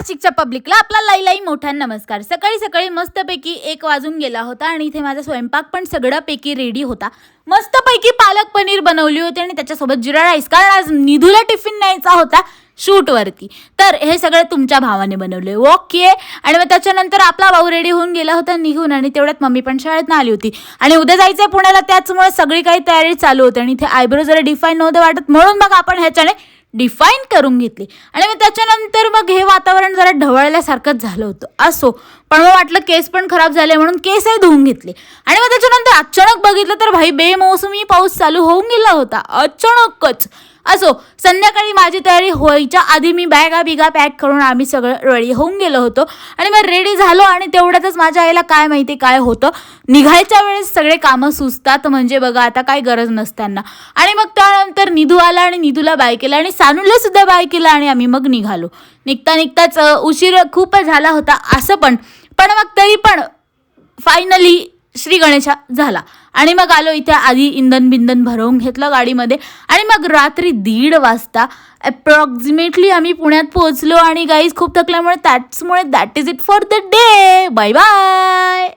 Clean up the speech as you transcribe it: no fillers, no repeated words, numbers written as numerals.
नाशिकच्या पब्लिकला आपला लाई मोठा नमस्कार। सकाळी सकाळी मस्तपैकी 1 वाजून गेला होता आणि इथे माझा स्वयंपाक पण सगळ्यापैकी रेडी होता। मस्तपैकी पालक पनीर बनवली होती आणि त्याच्यासोबत जिरा राईस, कारण आज निधूला टिफिन न्यायचा होता शूट वरती। तर हे सगळं तुमच्या भावाने बनवले ओके। आणि मग त्याच्यानंतर आपला भाऊ रेडी होऊन गेला होता निघून, आणि तेवढ्यात मम्मी पण शाळेत आली होती आणि उद्या जायचंय पुण्याला, त्याचमुळे सगळी काही तयारी चालू होती। आणि इथे आयब्रो जरा डिफाईन नव्हते वाटत, म्हणून मग आपण ह्याच्याने डिफाईन करून घेतली। आणि मग त्याच्यानंतर मग हे वातावरण जरा ढवळल्यासारखंच झालं होतं असो, पण मग वाटलं केस पण खराब झाले म्हणून केसही धुवून घेतले। आणि मग त्याच्यानंतर अचानक बघितलं तर भाई बेमौसमी पाऊस चालू होऊन गेला होता अचानकच। असो, संध्याकाळी माझी तयारी व्हायच्या आधी मी बॅगा बिगा पॅक करून आम्ही सगळं रेडी होऊन गेलो होतो। आणि मग रेडी झालो आणि तेवढ्यातच माझ्या आईला काय माहिती काय होतं, निघायच्या वेळेस सगळे कामं सुचतात, म्हणजे बघा आता काय गरज नसताना। आणि मग त्यानंतर निधू आला आणि निधूला बाय केला आणि सानूला सुद्धा बाय केला आणि आम्ही मग निघालो। निघताच उशीर खूप झाला होता असं पण मग तरी पण फायनली श्री गणेशा झाला। आणि मग आलो इथे, आधी इंधन बिंधन भरवून घेतलं गाडीमध्ये आणि मग रात्री 1:30 वाजता अप्रॉक्सिमेटली आम्ही पुण्यात पोहोचलो। आणि गाईज खूप थकल्यामुळे that is it for the day, bye bye.